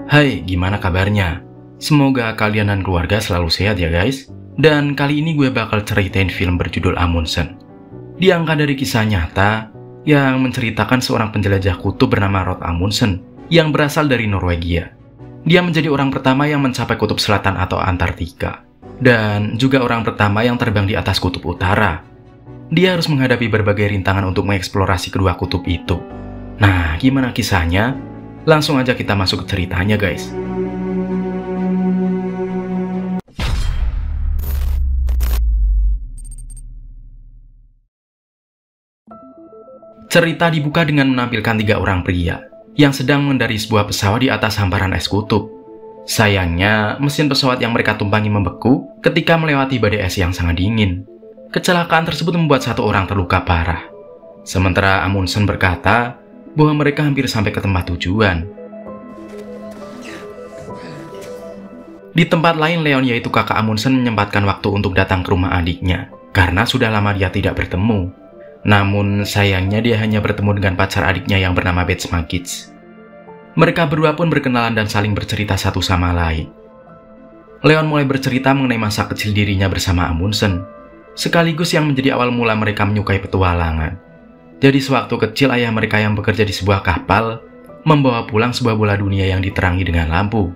Hai, gimana kabarnya? Semoga kalian dan keluarga selalu sehat ya guys. Dan kali ini gue bakal ceritain film berjudul Amundsen. Diangkat dari kisah nyata yang menceritakan seorang penjelajah kutub bernama Roald Amundsen yang berasal dari Norwegia. Dia menjadi orang pertama yang mencapai kutub selatan atau Antartika. Dan juga orang pertama yang terbang di atas kutub utara. Dia harus menghadapi berbagai rintangan untuk mengeksplorasi kedua kutub itu. Nah, gimana kisahnya? Langsung aja kita masuk ke ceritanya guys. Cerita dibuka dengan menampilkan 3 orang pria yang sedang mengendarai sebuah pesawat di atas hamparan es kutub. Sayangnya, mesin pesawat yang mereka tumpangi membeku ketika melewati badai es yang sangat dingin. Kecelakaan tersebut membuat 1 orang terluka parah. Sementara Amundsen berkata bahwa mereka hampir sampai ke tempat tujuan. Di tempat lain, Leon yaitu kakak Amundsen menyempatkan waktu untuk datang ke rumah adiknya karena sudah lama dia tidak bertemu. Namun sayangnya dia hanya bertemu dengan pacar adiknya yang bernama Bets Magic. Mereka berdua pun berkenalan dan saling bercerita satu sama lain. Leon mulai bercerita mengenai masa kecil dirinya bersama Amundsen, sekaligus yang menjadi awal mula mereka menyukai petualangan. Jadi sewaktu kecil ayah mereka yang bekerja di sebuah kapal membawa pulang sebuah bola dunia yang diterangi dengan lampu.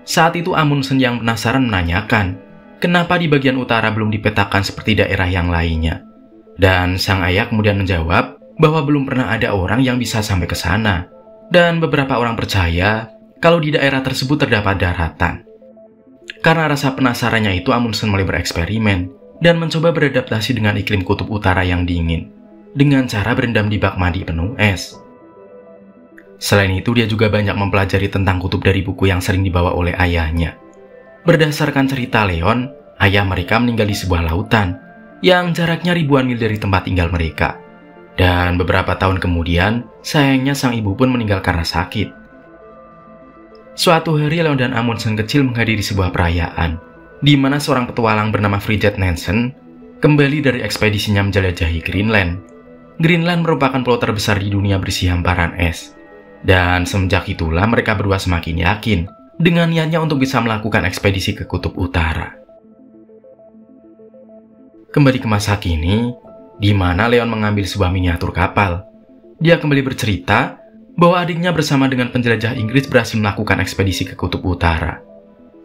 Saat itu Amundsen yang penasaran menanyakan, kenapa di bagian utara belum dipetakan seperti daerah yang lainnya. Dan sang ayah kemudian menjawab bahwa belum pernah ada orang yang bisa sampai ke sana. Dan beberapa orang percaya kalau di daerah tersebut terdapat daratan. Karena rasa penasarannya itu, Amundsen mulai bereksperimen dan mencoba beradaptasi dengan iklim kutub utara yang dingin dengan cara berendam di bak mandi penuh es. Selain itu, dia juga banyak mempelajari tentang kutub dari buku yang sering dibawa oleh ayahnya. Berdasarkan cerita Leon, ayah mereka meninggal di sebuah lautan yang jaraknya ribuan mil dari tempat tinggal mereka. Dan beberapa tahun kemudian, sayangnya sang ibu pun meninggal karena sakit. Suatu hari, Leon dan Amundsen kecil menghadiri sebuah perayaan, di mana seorang petualang bernama Fridtjof Nansen kembali dari ekspedisinya menjelajahi Greenland. Greenland merupakan pulau terbesar di dunia berisi hamparan es. Dan semenjak itulah mereka berdua semakin yakin dengan niatnya untuk bisa melakukan ekspedisi ke kutub utara. Kembali ke masa kini, di mana Leon mengambil sebuah miniatur kapal. Dia kembali bercerita bahwa adiknya bersama dengan penjelajah Inggris berhasil melakukan ekspedisi ke kutub utara.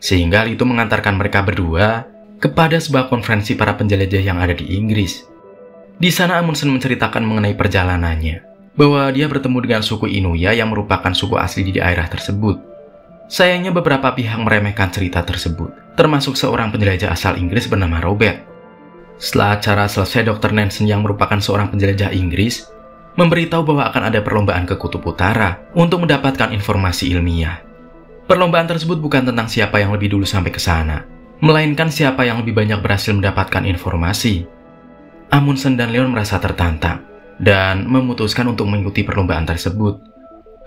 Sehingga hal itu mengantarkan mereka berdua kepada sebuah konferensi para penjelajah yang ada di Inggris. Di sana Amundsen menceritakan mengenai perjalanannya, bahwa dia bertemu dengan suku Inuya yang merupakan suku asli di daerah tersebut. Sayangnya beberapa pihak meremehkan cerita tersebut, termasuk seorang penjelajah asal Inggris bernama Robert. Setelah acara selesai, Dr. Nansen yang merupakan seorang penjelajah Inggris memberitahu bahwa akan ada perlombaan ke kutub utara untuk mendapatkan informasi ilmiah. Perlombaan tersebut bukan tentang siapa yang lebih dulu sampai ke sana, melainkan siapa yang lebih banyak berhasil mendapatkan informasi. Amundsen dan Leon merasa tertantang dan memutuskan untuk mengikuti perlombaan tersebut.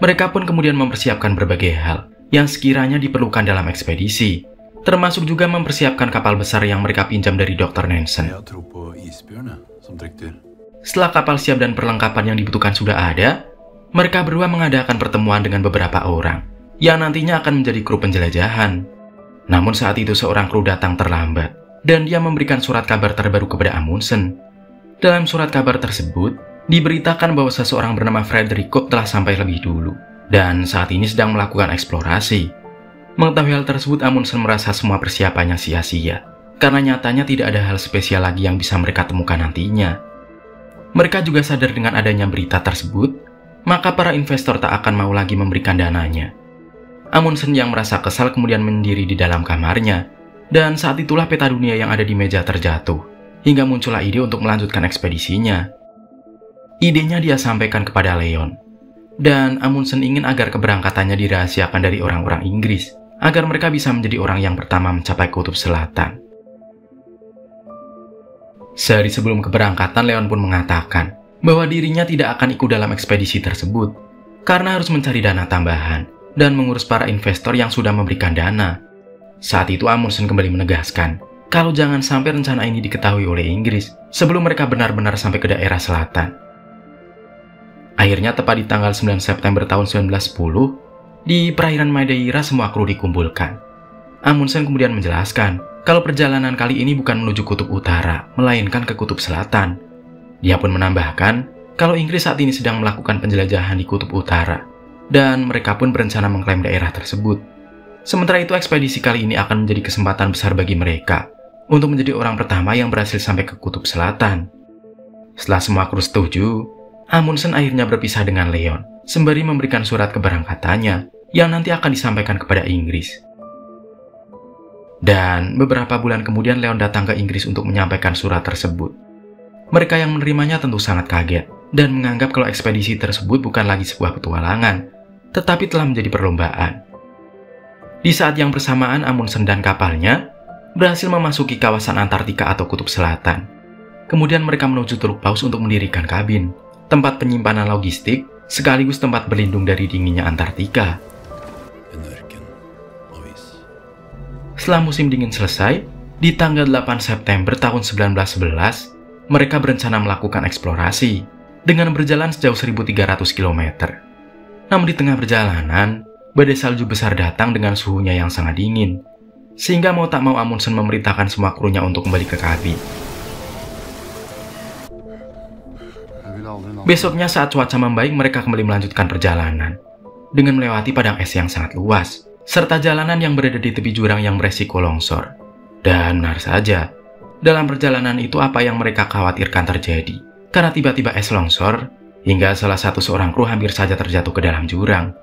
Mereka pun kemudian mempersiapkan berbagai hal yang sekiranya diperlukan dalam ekspedisi, termasuk juga mempersiapkan kapal besar yang mereka pinjam dari Dr. Nansen. Setelah kapal siap dan perlengkapan yang dibutuhkan sudah ada, mereka berdua mengadakan pertemuan dengan beberapa orang yang nantinya akan menjadi kru penjelajahan. Namun saat itu seorang kru datang terlambat dan dia memberikan surat kabar terbaru kepada Amundsen. Dalam surat kabar tersebut, diberitakan bahwa seseorang bernama Frederick Kopp telah sampai lebih dulu dan saat ini sedang melakukan eksplorasi. Mengetahui hal tersebut, Amundsen merasa semua persiapannya sia-sia karena nyatanya tidak ada hal spesial lagi yang bisa mereka temukan nantinya. Mereka juga sadar dengan adanya berita tersebut, maka para investor tak akan mau lagi memberikan dananya. Amundsen yang merasa kesal kemudian mendiri di dalam kamarnya, dan saat itulah peta dunia yang ada di meja terjatuh, hingga muncullah ide untuk melanjutkan ekspedisinya. Idenya dia sampaikan kepada Leon, dan Amundsen ingin agar keberangkatannya dirahasiakan dari orang-orang Inggris, agar mereka bisa menjadi orang yang pertama mencapai kutub selatan. Sehari sebelum keberangkatan, Leon pun mengatakan bahwa dirinya tidak akan ikut dalam ekspedisi tersebut, karena harus mencari dana tambahan dan mengurus para investor yang sudah memberikan dana. Saat itu Amundsen kembali menegaskan kalau jangan sampai rencana ini diketahui oleh Inggris sebelum mereka benar-benar sampai ke daerah selatan. Akhirnya tepat di tanggal 9 September tahun 1910, Di perairan Madeira semua kru dikumpulkan. Amundsen kemudian menjelaskan kalau perjalanan kali ini bukan menuju kutub utara, melainkan ke kutub selatan. Dia pun menambahkan kalau Inggris saat ini sedang melakukan penjelajahan di kutub utara, dan mereka pun berencana mengklaim daerah tersebut. Sementara itu, ekspedisi kali ini akan menjadi kesempatan besar bagi mereka untuk menjadi orang pertama yang berhasil sampai ke kutub selatan. Setelah semua kru setuju, Amundsen akhirnya berpisah dengan Leon, sembari memberikan surat keberangkatannya yang nanti akan disampaikan kepada Inggris. Dan beberapa bulan kemudian Leon datang ke Inggris untuk menyampaikan surat tersebut. Mereka yang menerimanya tentu sangat kaget dan menganggap kalau ekspedisi tersebut bukan lagi sebuah petualangan, tetapi telah menjadi perlombaan. Di saat yang bersamaan, Amundsen dan kapalnya berhasil memasuki kawasan Antartika atau Kutub Selatan. Kemudian mereka menuju Teluk Paus untuk mendirikan kabin, tempat penyimpanan logistik, sekaligus tempat berlindung dari dinginnya Antartika. Setelah musim dingin selesai, di tanggal 8 September tahun 1911, mereka berencana melakukan eksplorasi dengan berjalan sejauh 1.300 km. Namun di tengah perjalanan, badai salju besar datang dengan suhunya yang sangat dingin, sehingga mau tak mau Amundsen memerintahkan semua krunya untuk kembali ke kabin. Besoknya saat cuaca membaik, mereka kembali melanjutkan perjalanan dengan melewati padang es yang sangat luas, serta jalanan yang berada di tepi jurang yang beresiko longsor. Dan benar saja, dalam perjalanan itu apa yang mereka khawatirkan terjadi, karena tiba-tiba es longsor, hingga salah satu seorang kru hampir saja terjatuh ke dalam jurang.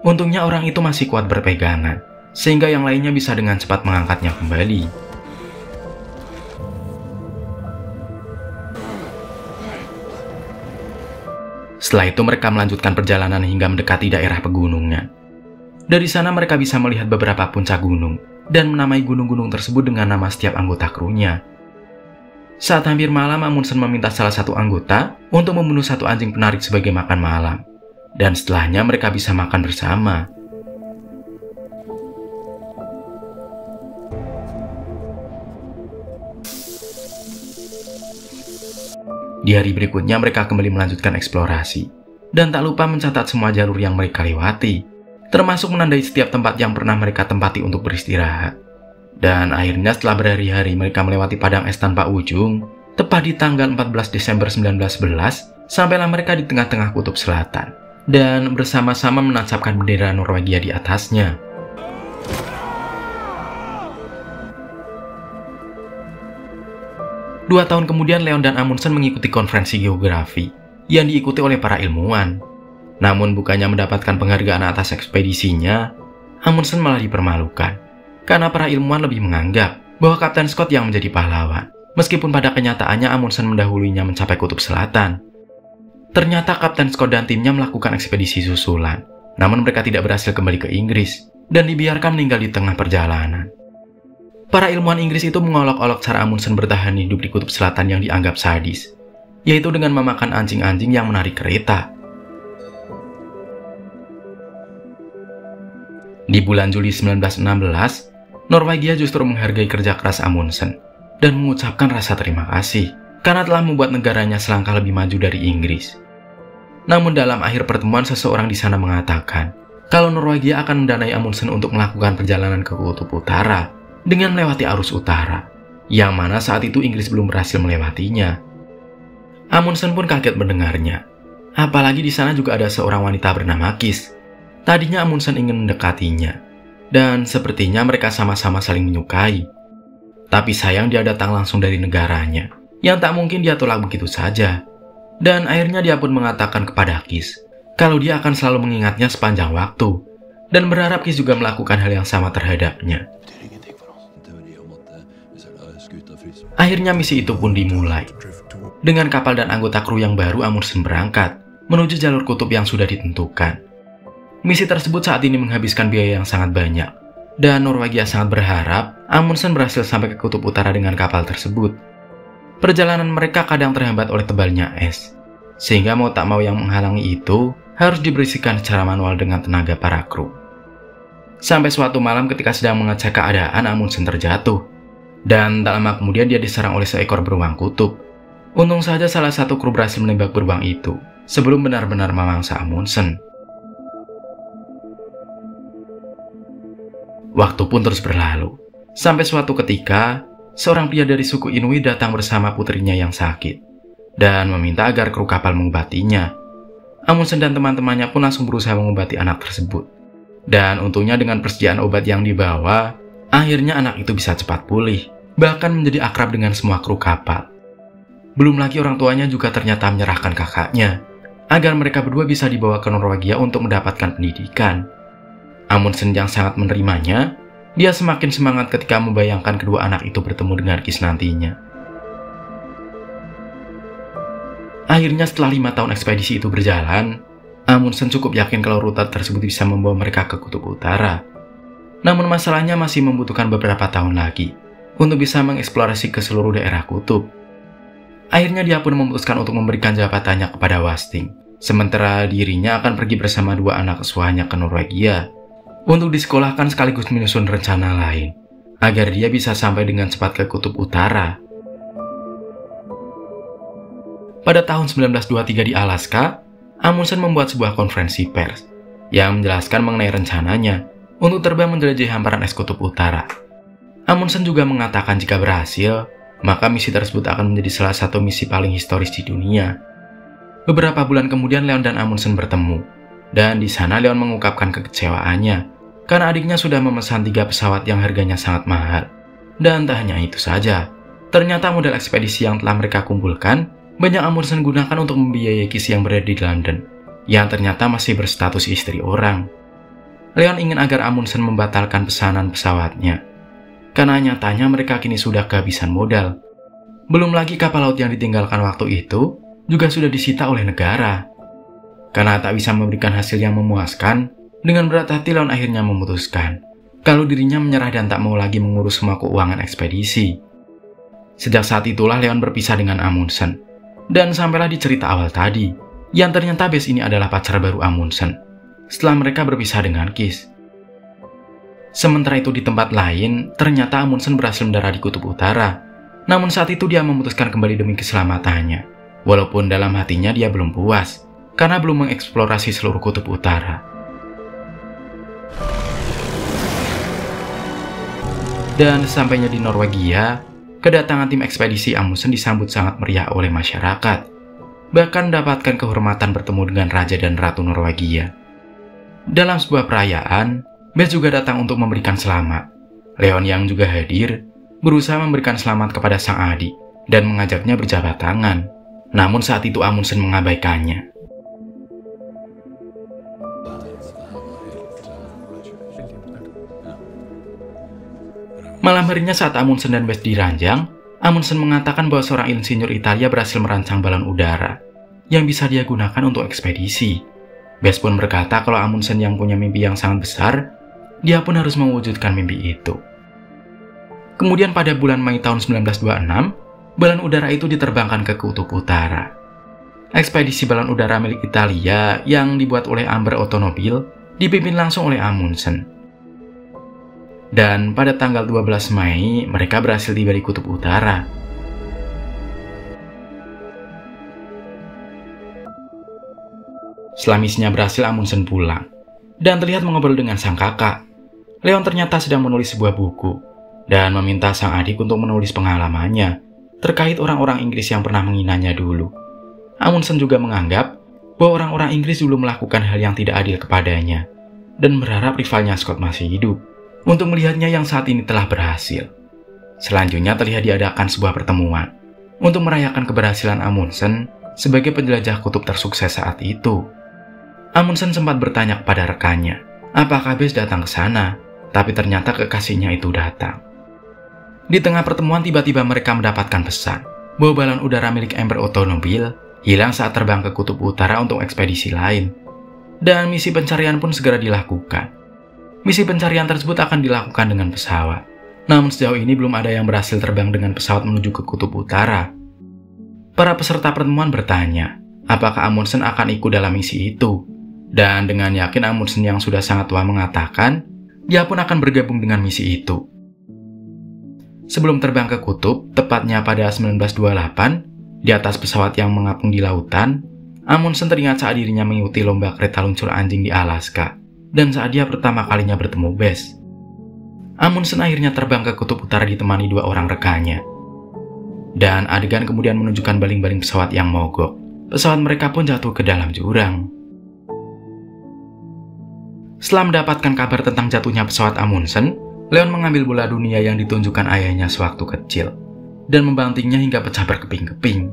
Untungnya orang itu masih kuat berpegangan, sehingga yang lainnya bisa dengan cepat mengangkatnya kembali. Setelah itu mereka melanjutkan perjalanan hingga mendekati daerah pegunungan. Dari sana mereka bisa melihat beberapa puncak gunung, dan menamai gunung-gunung tersebut dengan nama setiap anggota krunya. Saat hampir malam, Amundsen meminta salah satu anggota untuk membunuh satu anjing penarik sebagai makan malam. Dan setelahnya mereka bisa makan bersama. Di hari berikutnya mereka kembali melanjutkan eksplorasi. Dan tak lupa mencatat semua jalur yang mereka lewati, termasuk menandai setiap tempat yang pernah mereka tempati untuk beristirahat. Dan akhirnya setelah berhari-hari mereka melewati padang es tanpa ujung, tepat di tanggal 14 Desember 1911, sampailah mereka di tengah-tengah Kutub Selatan, dan bersama-sama menancapkan bendera Norwegia di atasnya. Dua tahun kemudian Leon dan Amundsen mengikuti konferensi geografi yang diikuti oleh para ilmuwan. Namun bukannya mendapatkan penghargaan atas ekspedisinya, Amundsen malah dipermalukan. Karena para ilmuwan lebih menganggap bahwa Kapten Scott yang menjadi pahlawan, meskipun pada kenyataannya Amundsen mendahulunya mencapai Kutub Selatan. Ternyata Kapten Scott dan timnya melakukan ekspedisi susulan, namun mereka tidak berhasil kembali ke Inggris, dan dibiarkan meninggal di tengah perjalanan. Para ilmuwan Inggris itu mengolok-olok cara Amundsen bertahan hidup di Kutub Selatan yang dianggap sadis, yaitu dengan memakan anjing-anjing yang menarik kereta. Di bulan Juli 1916, Norwegia justru menghargai kerja keras Amundsen dan mengucapkan rasa terima kasih karena telah membuat negaranya selangkah lebih maju dari Inggris. Namun dalam akhir pertemuan seseorang di sana mengatakan kalau Norwegia akan mendanai Amundsen untuk melakukan perjalanan ke Kutub Utara dengan melewati arus utara, yang mana saat itu Inggris belum berhasil melewatinya. Amundsen pun kaget mendengarnya, apalagi di sana juga ada seorang wanita bernama Kis. Tadinya Amundsen ingin mendekatinya, dan sepertinya mereka sama-sama saling menyukai. Tapi sayang dia datang langsung dari negaranya, yang tak mungkin dia tolak begitu saja. Dan akhirnya dia pun mengatakan kepada Kis, kalau dia akan selalu mengingatnya sepanjang waktu, dan berharap Kis juga melakukan hal yang sama terhadapnya. Akhirnya misi itu pun dimulai. Dengan kapal dan anggota kru yang baru, Amundsen berangkat menuju jalur kutub yang sudah ditentukan. Misi tersebut saat ini menghabiskan biaya yang sangat banyak, dan Norwegia sangat berharap Amundsen berhasil sampai ke Kutub Utara dengan kapal tersebut. Perjalanan mereka kadang terhambat oleh tebalnya es, sehingga mau tak mau yang menghalangi itu harus dibersihkan secara manual dengan tenaga para kru. Sampai suatu malam ketika sedang mengecek keadaan, Amundsen terjatuh, dan tak lama kemudian dia diserang oleh seekor beruang kutub. Untung saja salah satu kru berhasil menembak beruang itu sebelum benar-benar memangsa Amundsen. Waktu pun terus berlalu. Sampai suatu ketika, seorang pria dari suku Inuit datang bersama putrinya yang sakit dan meminta agar kru kapal mengobatinya. Amundsen dan teman-temannya pun langsung berusaha mengobati anak tersebut. Dan untungnya dengan persediaan obat yang dibawa, akhirnya anak itu bisa cepat pulih, bahkan menjadi akrab dengan semua kru kapal. Belum lagi orang tuanya juga ternyata menyerahkan kakaknya, agar mereka berdua bisa dibawa ke Norwegia untuk mendapatkan pendidikan. Amundsen yang sangat menerimanya, dia semakin semangat ketika membayangkan kedua anak itu bertemu dengan Kis nantinya. Akhirnya setelah 5 tahun ekspedisi itu berjalan, Amundsen cukup yakin kalau rute tersebut bisa membawa mereka ke Kutub Utara. Namun masalahnya masih membutuhkan beberapa tahun lagi untuk bisa mengeksplorasi ke seluruh daerah kutub. Akhirnya dia pun memutuskan untuk memberikan jabatannya kepada Wisting, sementara dirinya akan pergi bersama 2 anak asuhannya ke Norwegia untuk disekolahkan sekaligus menyusun rencana lain, agar dia bisa sampai dengan cepat ke Kutub Utara. Pada tahun 1923 di Alaska, Amundsen membuat sebuah konferensi pers yang menjelaskan mengenai rencananya untuk terbang menjelajahi hamparan es Kutub Utara. Amundsen juga mengatakan jika berhasil, maka misi tersebut akan menjadi salah satu misi paling historis di dunia. Beberapa bulan kemudian Leon dan Amundsen bertemu, dan di sana Leon mengungkapkan kekecewaannya karena adiknya sudah memesan 3 pesawat yang harganya sangat mahal. Dan tak hanya itu saja, ternyata modal ekspedisi yang telah mereka kumpulkan banyak Amundsen gunakan untuk membiayai Kis yang berada di London, yang ternyata masih berstatus istri orang. Leon ingin agar Amundsen membatalkan pesanan pesawatnya, karena nyatanya mereka kini sudah kehabisan modal. Belum lagi kapal laut yang ditinggalkan waktu itu juga sudah disita oleh negara. Karena tak bisa memberikan hasil yang memuaskan, dengan berat hati Leon akhirnya memutuskan kalau dirinya menyerah dan tak mau lagi mengurus semua keuangan ekspedisi. Sejak saat itulah Leon berpisah dengan Amundsen, dan sampailah di cerita awal tadi, yang ternyata Bes ini adalah pacar baru Amundsen setelah mereka berpisah dengan Kis. Sementara itu di tempat lain, ternyata Amundsen berhasil mendarat di Kutub Utara. Namun saat itu dia memutuskan kembali demi keselamatannya, walaupun dalam hatinya dia belum puas karena belum mengeksplorasi seluruh Kutub Utara. Dan sampainya di Norwegia, kedatangan tim ekspedisi Amundsen disambut sangat meriah oleh masyarakat. Bahkan mendapatkan kehormatan bertemu dengan Raja dan Ratu Norwegia. Dalam sebuah perayaan, Bes juga datang untuk memberikan selamat. Leon yang juga hadir, berusaha memberikan selamat kepada sang adik dan mengajaknya berjabat tangan. Namun saat itu Amundsen mengabaikannya. Malam harinya saat Amundsen dan Bes diranjang, Amundsen mengatakan bahwa seorang insinyur Italia berhasil merancang balon udara yang bisa dia gunakan untuk ekspedisi. Bes pun berkata kalau Amundsen yang punya mimpi yang sangat besar, dia pun harus mewujudkan mimpi itu. Kemudian pada bulan Mei tahun 1926, balon udara itu diterbangkan ke Kutub Utara. Ekspedisi balon udara milik Italia yang dibuat oleh Amber Automobil dipimpin langsung oleh Amundsen. Dan pada tanggal 12 Mei, mereka berhasil tiba di Kutub Utara. Setelah misinya berhasil, Amundsen pulang dan terlihat mengobrol dengan sang kakak. Leon ternyata sedang menulis sebuah buku dan meminta sang adik untuk menulis pengalamannya terkait orang-orang Inggris yang pernah menghinanya dulu. Amundsen juga menganggap bahwa orang-orang Inggris dulu melakukan hal yang tidak adil kepadanya dan berharap rivalnya Scott masih hidup untuk melihatnya yang saat ini telah berhasil. Selanjutnya terlihat diadakan sebuah pertemuan untuk merayakan keberhasilan Amundsen sebagai penjelajah kutub tersukses saat itu. Amundsen sempat bertanya kepada rekannya, apakah Bes datang ke sana, tapi ternyata kekasihnya itu datang. Di tengah pertemuan tiba-tiba mereka mendapatkan pesan bahwa balon udara milik Amber Automobil hilang saat terbang ke Kutub Utara untuk ekspedisi lain. Dan misi pencarian pun segera dilakukan. Misi pencarian tersebut akan dilakukan dengan pesawat. Namun sejauh ini belum ada yang berhasil terbang dengan pesawat menuju ke Kutub Utara. Para peserta pertemuan bertanya, apakah Amundsen akan ikut dalam misi itu? Dan dengan yakin Amundsen yang sudah sangat tua mengatakan, dia pun akan bergabung dengan misi itu. Sebelum terbang ke Kutub, tepatnya pada 1928, di atas pesawat yang mengapung di lautan, Amundsen teringat saat dirinya mengikuti lomba kereta luncur anjing di Alaska, dan saat dia pertama kalinya bertemu Bes. Amundsen akhirnya terbang ke kutub utara ditemani 2 orang rekannya. Dan adegan kemudian menunjukkan baling-baling pesawat yang mogok. Pesawat mereka pun jatuh ke dalam jurang. Setelah mendapatkan kabar tentang jatuhnya pesawat Amundsen, Leon mengambil bola dunia yang ditunjukkan ayahnya sewaktu kecil dan membantingnya hingga pecah berkeping-keping.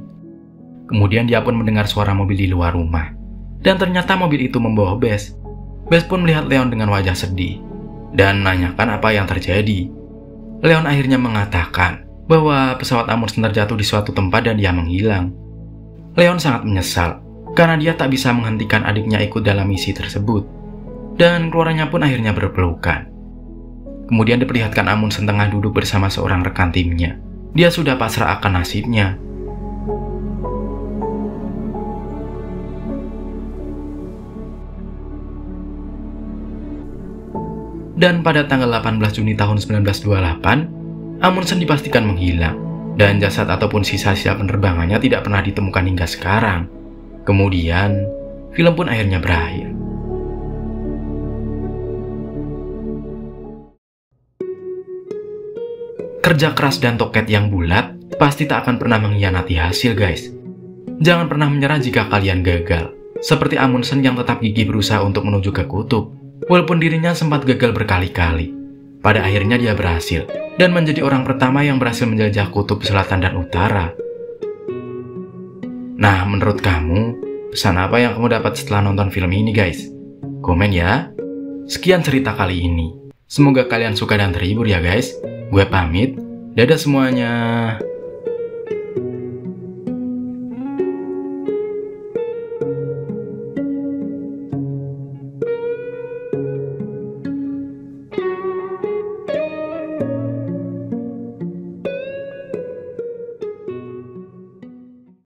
Kemudian dia pun mendengar suara mobil di luar rumah. Dan ternyata mobil itu membawa Bes. Bes pun melihat Leon dengan wajah sedih dan menanyakan apa yang terjadi. Leon akhirnya mengatakan bahwa pesawat Amundsen terjatuh di suatu tempat dan dia menghilang. Leon sangat menyesal karena dia tak bisa menghentikan adiknya ikut dalam misi tersebut. Dan keluarganya pun akhirnya berpelukan. Kemudian diperlihatkan Amundsen tengah duduk bersama seorang rekan timnya. Dia sudah pasrah akan nasibnya. Dan pada tanggal 18 Juni tahun 1928, Amundsen dipastikan menghilang. Dan jasad ataupun sisa-sisa penerbangannya tidak pernah ditemukan hingga sekarang. Kemudian, film pun akhirnya berakhir. Kerja keras dan toket yang bulat pasti tak akan pernah mengkhianati hasil, guys. Jangan pernah menyerah jika kalian gagal. Seperti Amundsen yang tetap gigih berusaha untuk menuju ke kutub. Walaupun dirinya sempat gagal berkali-kali. Pada akhirnya dia berhasil dan menjadi orang pertama yang berhasil menjelajah kutub selatan dan utara. Nah, menurut kamu, pesan apa yang kamu dapat setelah nonton film ini, guys? Komen ya. Sekian cerita kali ini. Semoga kalian suka dan terhibur ya, guys. Gue pamit. Dadah semuanya.